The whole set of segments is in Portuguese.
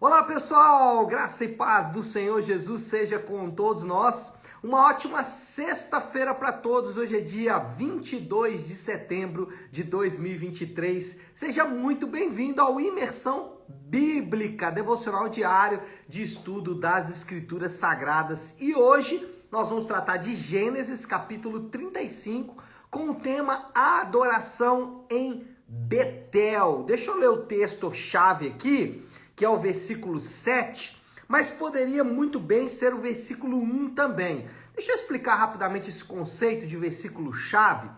Olá pessoal, graça e paz do Senhor Jesus seja com todos nós. Uma ótima sexta-feira para todos. Hoje é dia 22 de setembro de 2023. Seja muito bem-vindo ao Imersão Bíblica, devocional diário de estudo das Escrituras Sagradas. E hoje nós vamos tratar de Gênesis capítulo 35 com o tema Adoração em Betel. Deixa eu ler o texto-chave aqui, que é o versículo 7, mas poderia muito bem ser o versículo 1 também. Deixa eu explicar rapidamente esse conceito de versículo-chave.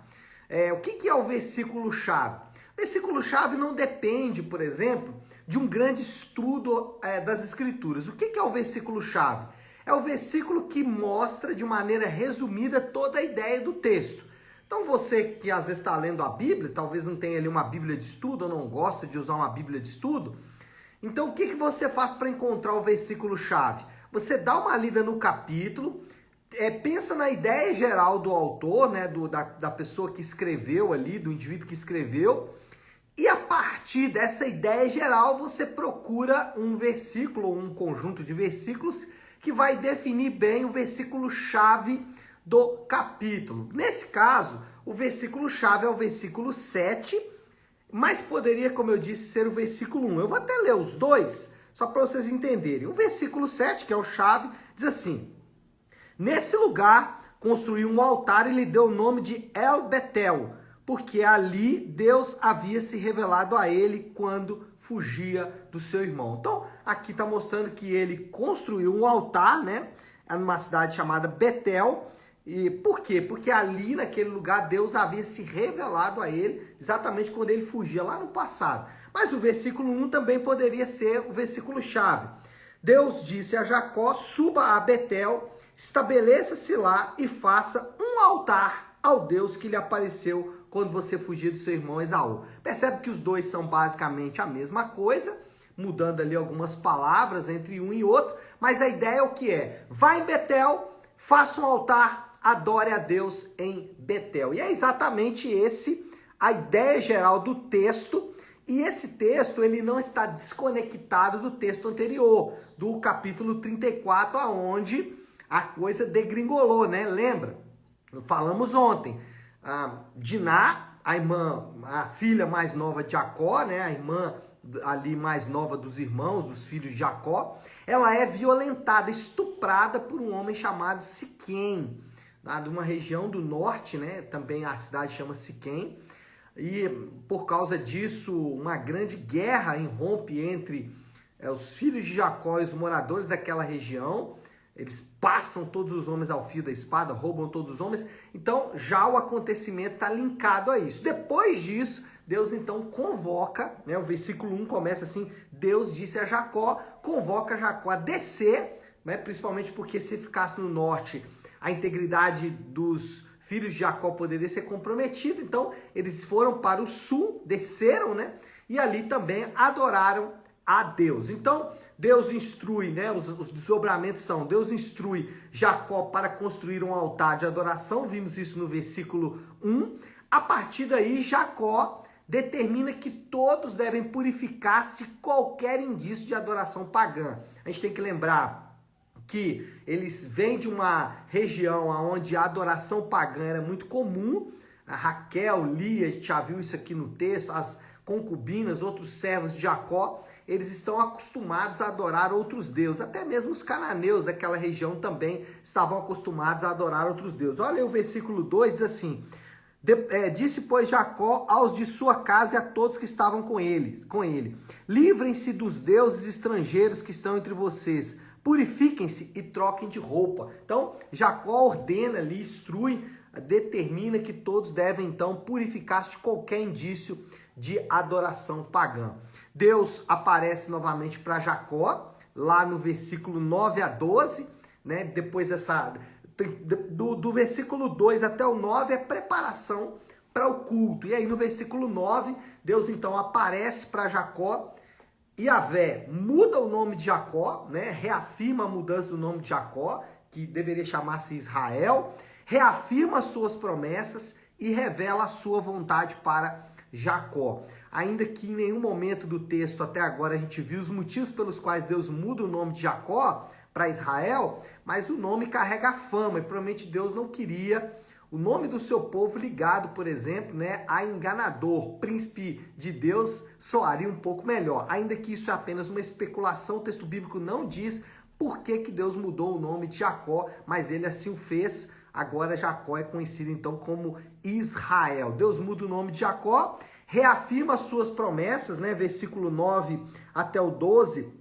O que é o versículo-chave? O versículo-chave não depende, por exemplo, de um grande estudo das Escrituras. O que é o versículo-chave? É o versículo que mostra de maneira resumida toda a ideia do texto. Então você que às vezes está lendo a Bíblia, talvez não tenha ali uma Bíblia de estudo ou não gosta de usar uma Bíblia de estudo, então, o que você faz para encontrar o versículo-chave? Você dá uma lida no capítulo, pensa na ideia geral do autor, né, da pessoa que escreveu ali, do indivíduo que escreveu, e a partir dessa ideia geral, você procura um versículo, ou um conjunto de versículos, que vai definir bem o versículo-chave do capítulo. Nesse caso, o versículo-chave é o versículo 7, mas poderia, como eu disse, ser o versículo 1. Eu vou até ler os dois, só para vocês entenderem. O versículo 7, que é o chave, diz assim: Nesse lugar construiu um altar e lhe deu o nome de El Betel, porque ali Deus havia se revelado a ele quando fugia do seu irmão. Então, aqui está mostrando que ele construiu um altar, né, numa cidade chamada Betel. E por quê? Porque ali naquele lugar Deus havia se revelado a ele exatamente quando ele fugia lá no passado. Mas o versículo 1 também poderia ser o versículo-chave. Deus disse a Jacó: suba a Betel, estabeleça-se lá e faça um altar ao Deus que lhe apareceu quando você fugia do seu irmão Esaú. Percebe que os dois são basicamente a mesma coisa, mudando ali algumas palavras entre um e outro, mas a ideia é o que é: vai em Betel, faça um altar, adore a Deus em Betel. E é exatamente a ideia geral do texto. E esse texto ele não está desconectado do texto anterior, do capítulo 34, aonde a coisa degringolou, né? Lembra? Falamos ontem. Diná, a filha mais nova de Jacó, né? A irmã ali mais nova dos irmãos, dos filhos de Jacó, ela é violentada, estuprada por um homem chamado Siquém, de uma região do norte, né? Também a cidade chama Siquém, e por causa disso uma grande guerra irrompe entre os filhos de Jacó e os moradores daquela região. Eles passam todos os homens ao fio da espada, roubam todos os homens. Então já o acontecimento está linkado a isso. Depois disso, Deus então convoca, né? O versículo 1 começa assim: Deus disse a Jacó, convoca Jacó a descer, né? Principalmente porque se ficasse no norte, a integridade dos filhos de Jacó poderia ser comprometida. Então, eles foram para o sul, desceram, né? E ali também adoraram a Deus. Então, Deus instrui, né? Os desdobramentos são: Deus instrui Jacó para construir um altar de adoração. Vimos isso no versículo 1. A partir daí, Jacó determina que todos devem purificar-se de qualquer indício de adoração pagã. A gente tem que lembrar que eles vêm de uma região onde a adoração pagã era muito comum. A Raquel, Lia, a gente já viu isso aqui no texto, as concubinas, outros servos de Jacó, eles estão acostumados a adorar outros deuses. Até mesmo os cananeus daquela região também estavam acostumados a adorar outros deuses. Olha aí o versículo 2, diz assim: disse, pois, Jacó aos de sua casa e a todos que estavam com ele: livrem-se dos deuses estrangeiros que estão entre vocês, purifiquem-se e troquem de roupa. Então, Jacó ordena ali, instrui, determina que todos devem então purificar-se de qualquer indício de adoração pagã. Deus aparece novamente para Jacó, lá no versículo 9 a 12, né? Depois do versículo 2 até o 9 é preparação para o culto. E aí no versículo 9, Deus então aparece para Jacó. Yahvé muda o nome de Jacó, né? Reafirma a mudança do nome de Jacó, que deveria chamar-se Israel, reafirma as suas promessas e revela a sua vontade para Jacó. Ainda que em nenhum momento do texto até agora a gente viu os motivos pelos quais Deus muda o nome de Jacó para Israel, mas o nome carrega fama e provavelmente Deus não queria o nome do seu povo ligado, por exemplo, né, a enganador, príncipe de Deus, soaria um pouco melhor. Ainda que isso é apenas uma especulação, o texto bíblico não diz por que Deus mudou o nome de Jacó, mas ele assim o fez. Agora Jacó é conhecido então como Israel. Deus muda o nome de Jacó, reafirma as suas promessas, né? Versículo 9 até o 12,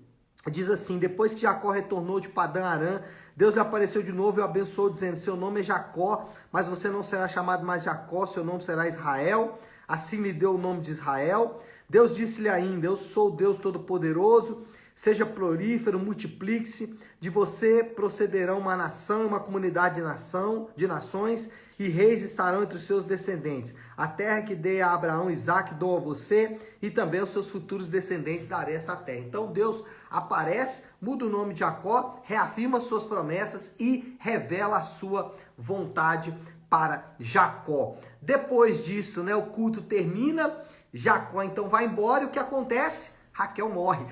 diz assim: depois que Jacó retornou de Padã Arã, Deus lhe apareceu de novo e o abençoou, dizendo: seu nome é Jacó, mas você não será chamado mais Jacó, seu nome será Israel. Assim lhe deu o nome de Israel. Deus disse-lhe ainda: eu sou o Deus Todo-Poderoso, seja prolífero, multiplique-se, de você procederão uma nação e uma comunidade de nações, e reis estarão entre os seus descendentes. A terra que dei a Abraão e Isaque dou a você, e também aos seus futuros descendentes darei essa terra. Então Deus aparece, muda o nome de Jacó, reafirma suas promessas e revela a sua vontade para Jacó. Depois disso, né, o culto termina, Jacó então vai embora, e o que acontece? Raquel morre.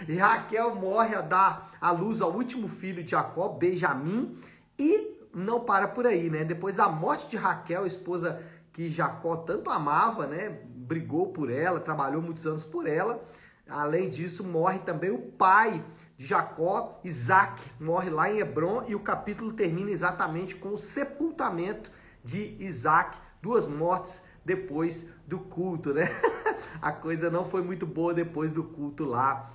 E Raquel morre a dar à luz ao último filho de Jacó, Benjamim, e não para por aí, né? Depois da morte de Raquel, esposa que Jacó tanto amava, né? Brigou por ela, trabalhou muitos anos por ela. Além disso, morre também o pai de Jacó, Isaque, morre lá em Hebrom, e o capítulo termina exatamente com o sepultamento de Isaque, 2 mortes depois do culto, né? A coisa não foi muito boa depois do culto lá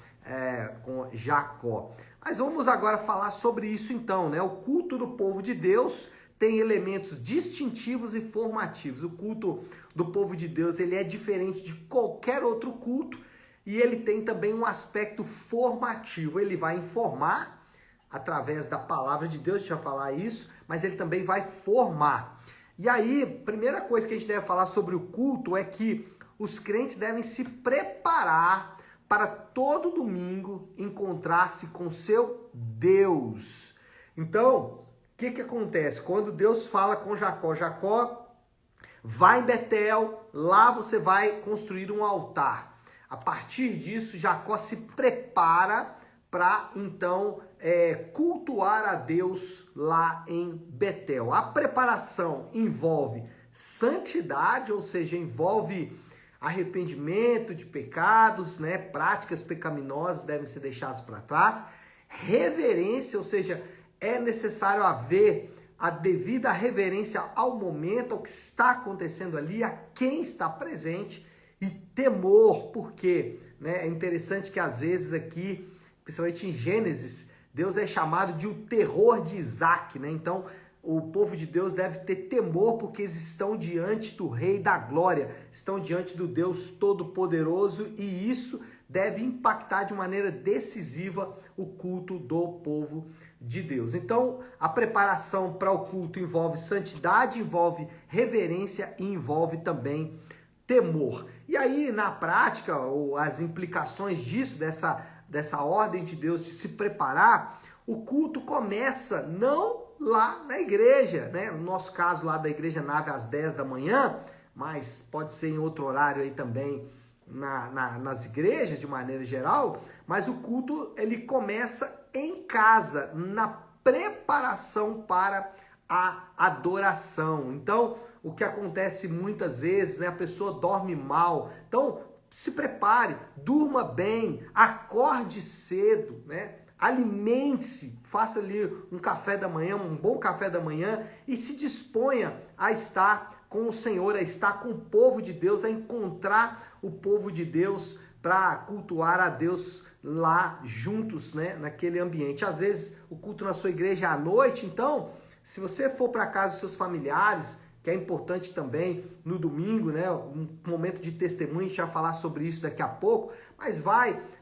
com Jacó. Mas vamos agora falar sobre isso então, né? O culto do povo de Deus tem elementos distintivos e formativos. O culto do povo de Deus, ele é diferente de qualquer outro culto, e ele tem também um aspecto formativo. Ele vai informar através da palavra de Deus, deixa eu falar isso, mas ele também vai formar. E aí, primeira coisa que a gente deve falar sobre o culto é que os crentes devem se preparar para todo domingo encontrar-se com seu Deus. Então, o que acontece? Quando Deus fala com Jacó, Jacó, vai em Betel, lá você vai construir um altar. A partir disso, Jacó se prepara para então cultuar a Deus lá em Betel. A preparação envolve santidade, ou seja, envolve arrependimento de pecados, né? Práticas pecaminosas devem ser deixadas para trás. Reverência, ou seja, é necessário haver a devida reverência ao momento, ao que está acontecendo ali, a quem está presente. E temor, porque, né? É interessante que às vezes aqui, principalmente em Gênesis, Deus é chamado de o terror de Isaque, né? Então, o povo de Deus deve ter temor, porque eles estão diante do Rei da Glória, estão diante do Deus Todo-Poderoso, e isso deve impactar de maneira decisiva o culto do povo de Deus. Então, a preparação para o culto envolve santidade, envolve reverência e envolve também temor. E aí, na prática, as implicações disso, dessa ordem de Deus de se preparar, o culto começa não lá na igreja, né? No nosso caso lá da Igreja Nave às 10 da manhã, mas pode ser em outro horário aí também nas igrejas de maneira geral, mas o culto ele começa em casa, na preparação para a adoração. Então, o que acontece muitas vezes, né? A pessoa dorme mal, então se prepare, durma bem, acorde cedo, né? Alimente-se, faça ali um café da manhã, um bom café da manhã, e se disponha a estar com o Senhor, a estar com o povo de Deus, a encontrar o povo de Deus para cultuar a Deus lá juntos, né, naquele ambiente. Às vezes o culto na sua igreja é à noite, então se você for para casa dos seus familiares, que é importante também no domingo, né, um momento de testemunho, a gente vai falar sobre isso daqui a pouco, mas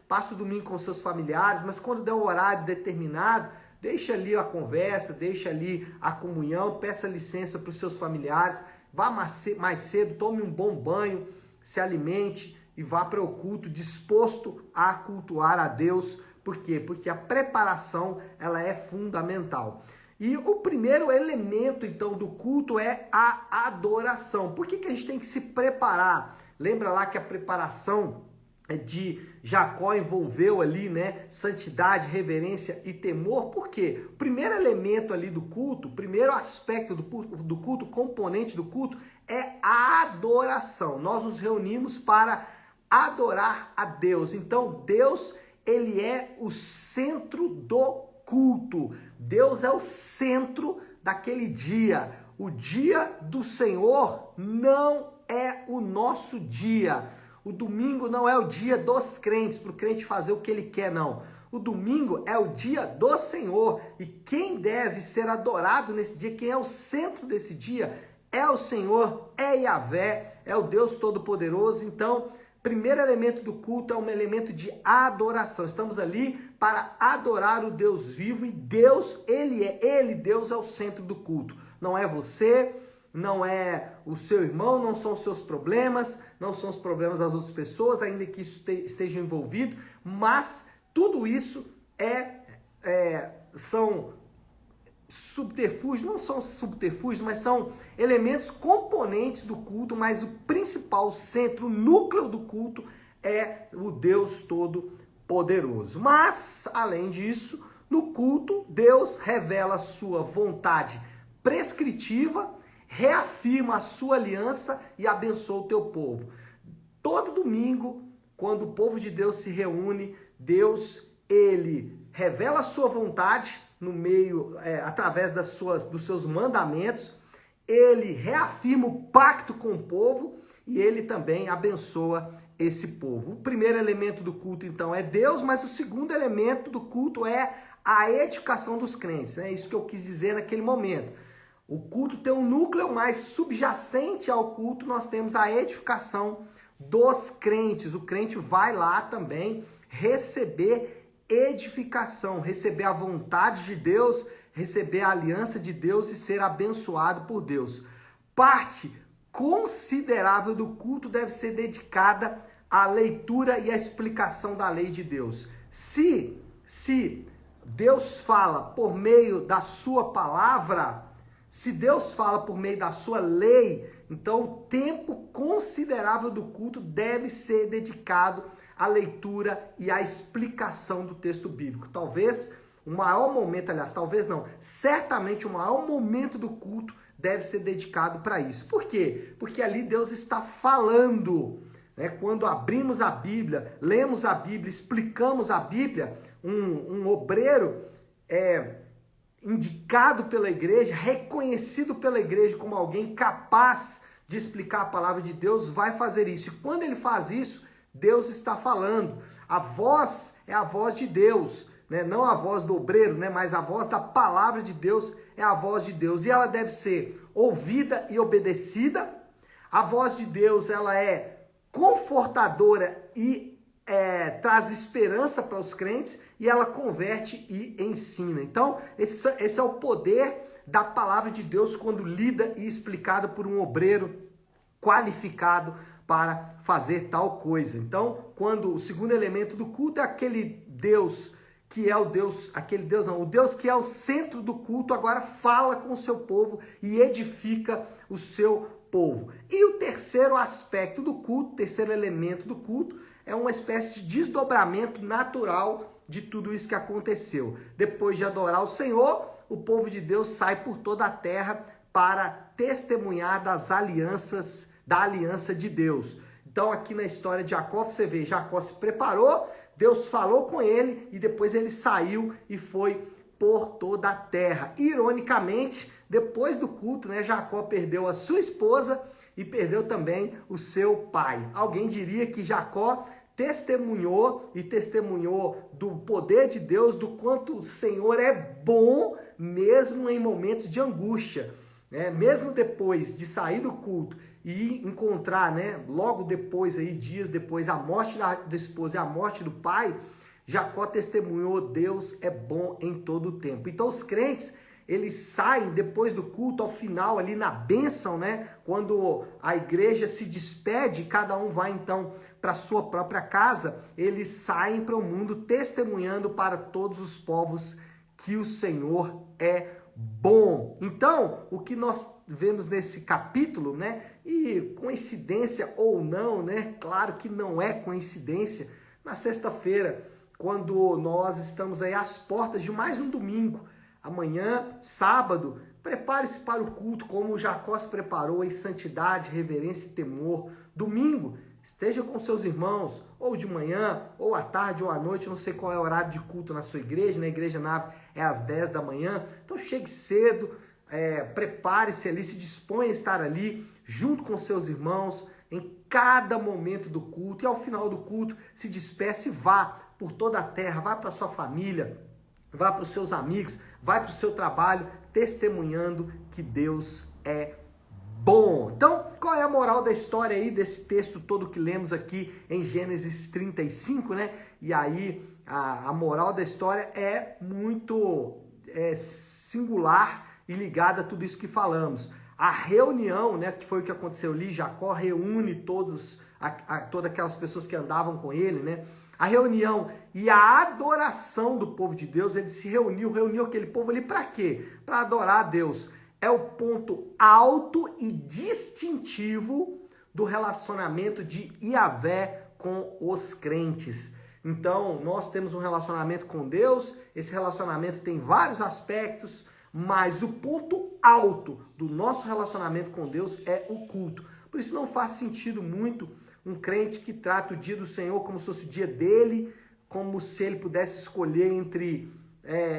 passa o domingo com seus familiares, mas quando der um horário determinado, deixa ali a conversa, deixa ali a comunhão, peça licença para os seus familiares, vá mais cedo, tome um bom banho, se alimente e vá para o culto disposto a cultuar a Deus. Por quê? Porque a preparação ela é fundamental. E o primeiro elemento, então, do culto é a adoração. Por que a gente tem que se preparar? Lembra lá que a preparação de Jacó envolveu ali, né, santidade, reverência e temor? Por quê? O primeiro elemento ali do culto, o primeiro aspecto do culto, componente do culto, é a adoração. Nós nos reunimos para adorar a Deus. Então, Deus, ele é o centro do culto. Deus é o centro daquele dia. O dia do Senhor não é o nosso dia. O domingo não é o dia dos crentes, para o crente fazer o que ele quer, não. O domingo é o dia do Senhor. E quem deve ser adorado nesse dia, quem é o centro desse dia, é o Senhor, é Yahvé, é o Deus Todo-Poderoso. Então, primeiro elemento do culto é um elemento de adoração. Estamos ali para adorar o Deus vivo, e Deus, Deus é o centro do culto. Não é você, não é o seu irmão, não são os seus problemas, não são os problemas das outras pessoas, ainda que isso esteja envolvido, mas tudo isso são subterfúgios, não são subterfúgios, mas são elementos componentes do culto, mas o principal centro, o núcleo do culto é o Deus Todo-Poderoso. Mas, além disso, no culto, Deus revela a sua vontade prescritiva, reafirma a sua aliança e abençoa o teu povo. Todo domingo, quando o povo de Deus se reúne, Deus, ele revela a sua vontade no meio, através dos seus mandamentos, ele reafirma o pacto com o povo e ele também abençoa esse povo. O primeiro elemento do culto, então, é Deus, mas o segundo elemento do culto é a edificação dos crentes. É isso que eu quis dizer naquele momento. O culto tem um núcleo, mais subjacente ao culto nós temos a edificação dos crentes. O crente vai lá também receber edificação, receber a vontade de Deus, receber a aliança de Deus e ser abençoado por Deus. Parte considerável do culto deve ser dedicada à leitura e à explicação da lei de Deus. Se Deus fala por meio da sua palavra, se Deus fala por meio da sua lei, então o tempo considerável do culto deve ser dedicado à leitura e à explicação do texto bíblico. Talvez o maior momento, talvez não, certamente o maior momento do culto deve ser dedicado para isso. Por quê? Porque ali Deus está falando, né? Quando abrimos a Bíblia, lemos a Bíblia, explicamos a Bíblia, um obreiro indicado pela igreja, reconhecido pela igreja como alguém capaz de explicar a palavra de Deus, vai fazer isso. E quando ele faz isso, Deus está falando. A voz é a voz de Deus, né? Não a voz do obreiro, né? Mas a voz da palavra de Deus é a voz de Deus. E ela deve ser ouvida e obedecida. A voz de Deus, ela é confortadora e traz esperança para os crentes, e ela converte e ensina. Então, esse é o poder da palavra de Deus quando lida e explicada por um obreiro qualificado para fazer tal coisa. Então, quando o segundo elemento do culto é aquele Deus que é o Deus, o Deus que é o centro do culto, agora fala com o seu povo e edifica o seu povo. E o terceiro aspecto do culto, terceiro elemento do culto, é uma espécie de desdobramento natural de tudo isso que aconteceu. Depois de adorar o Senhor, o povo de Deus sai por toda a terra para testemunhar da aliança de Deus. Então, aqui na história de Jacó, você vê, Jacó se preparou, Deus falou com ele e depois ele saiu e foi por toda a terra. Ironicamente, depois do culto, né, Jacó perdeu a sua esposa e perdeu também o seu pai. Alguém diria que Jacó testemunhou do poder de Deus, do quanto o Senhor é bom, mesmo em momentos de angústia, né? Mesmo depois de sair do culto e encontrar, né, logo depois, dias depois, a morte da esposa e a morte do pai, Jacó testemunhou: Deus é bom em todo o tempo. Então os crentes, eles saem depois do culto, ao final ali na bênção, né? Quando a igreja se despede, cada um vai então para sua própria casa, eles saem para o mundo testemunhando para todos os povos que o Senhor é bom. Então, o que nós vemos nesse capítulo, né? E coincidência ou não, né? Claro que não é coincidência. Na sexta-feira, quando nós estamos aí às portas de mais um domingo, amanhã, sábado, prepare-se para o culto como Jacó se preparou em santidade, reverência e temor. Domingo, esteja com seus irmãos, ou de manhã, ou à tarde, ou à noite, não sei qual é o horário de culto na sua igreja, na Igreja Nave é às 10 da manhã, então chegue cedo, prepare-se ali, se disponha a estar ali, junto com seus irmãos, em cada momento do culto, e ao final do culto, se despeça e vá por toda a terra, vá para sua família, vá para os seus amigos, vai para o seu trabalho, testemunhando que Deus é bom. Então, qual é a moral da história aí desse texto todo que lemos aqui em Gênesis 35, né? E aí, a moral da história é muito singular e ligada a tudo isso que falamos. A reunião, né, que foi o que aconteceu ali, Jacó reúne todas aquelas pessoas que andavam com ele, né? A reunião e a adoração do povo de Deus, ele se reuniu aquele povo ali para quê? Para adorar a Deus. É o ponto alto e distintivo do relacionamento de Yahvé com os crentes. Então, nós temos um relacionamento com Deus, esse relacionamento tem vários aspectos, mas o ponto alto do nosso relacionamento com Deus é o culto. Por isso não faz sentido muito um crente que trata o dia do Senhor como se fosse o dia dele, como se ele pudesse escolher entre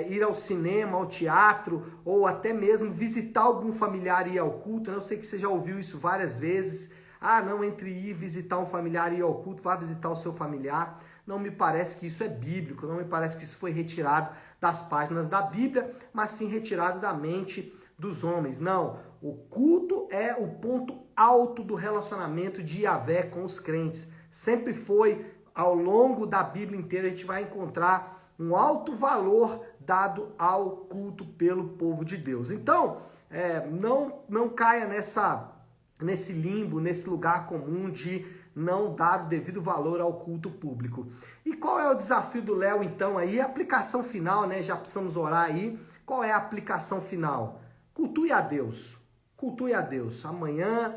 ir ao cinema, ao teatro, ou até mesmo visitar algum familiar e ir ao culto. Eu sei que você já ouviu isso várias vezes. Ah, não, entre ir visitar um familiar e ir ao culto, vá visitar o seu familiar. Não me parece que isso é bíblico, não me parece que isso foi retirado das páginas da Bíblia, mas sim retirado da mente dos homens. Não, o culto é o ponto alto do relacionamento de Yahvé com os crentes. Sempre foi, ao longo da Bíblia inteira, a gente vai encontrar um alto valor dado ao culto pelo povo de Deus. Então, não caia nesse limbo, nesse lugar comum de não dar o devido valor ao culto público. E qual é o desafio do Léo, então, aí? A aplicação final, né? Já precisamos orar aí. Qual é a aplicação final? Cultue a Deus. Cultue a Deus. Amanhã,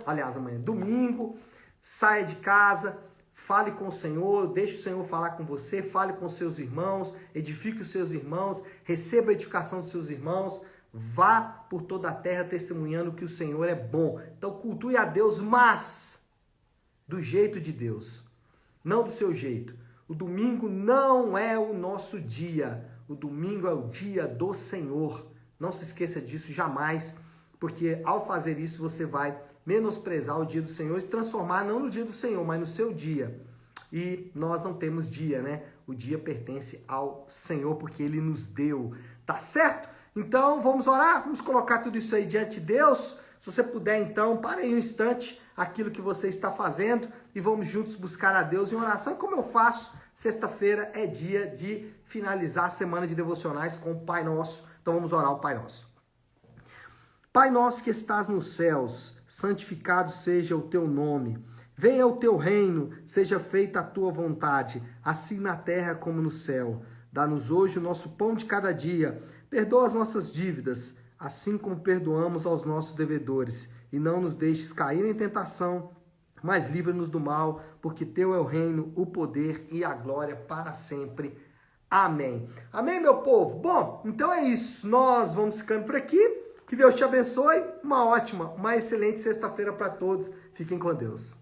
domingo, saia de casa, fale com o Senhor, deixe o Senhor falar com você, fale com seus irmãos, edifique os seus irmãos, receba a edificação dos seus irmãos, vá por toda a terra testemunhando que o Senhor é bom. Então cultue a Deus, mas do jeito de Deus, não do seu jeito. O domingo não é o nosso dia, o domingo é o dia do Senhor. Não se esqueça disso jamais, porque ao fazer isso você vai menosprezar o dia do Senhor e se transformar não no dia do Senhor, mas no seu dia. E nós não temos dia, né? O dia pertence ao Senhor, porque Ele nos deu, tá certo? Então vamos orar, vamos colocar tudo isso aí diante de Deus. Se você puder, então, pare aí um instante aquilo que você está fazendo e vamos juntos buscar a Deus em oração, como eu faço. Sexta-feira é dia de finalizar a semana de devocionais com o Pai Nosso. Então vamos orar o Pai Nosso. Pai nosso que estás nos céus, santificado seja o teu nome. Venha o teu reino, seja feita a tua vontade, assim na terra como no céu. Dá-nos hoje o nosso pão de cada dia. Perdoa as nossas dívidas, assim como perdoamos aos nossos devedores. E não nos deixes cair em tentação, mas livra-nos do mal, porque teu é o reino, o poder e a glória para sempre. Amém. Amém, meu povo? Bom, então é isso. Nós vamos ficando por aqui. Que Deus te abençoe. Uma excelente sexta-feira para todos. Fiquem com Deus.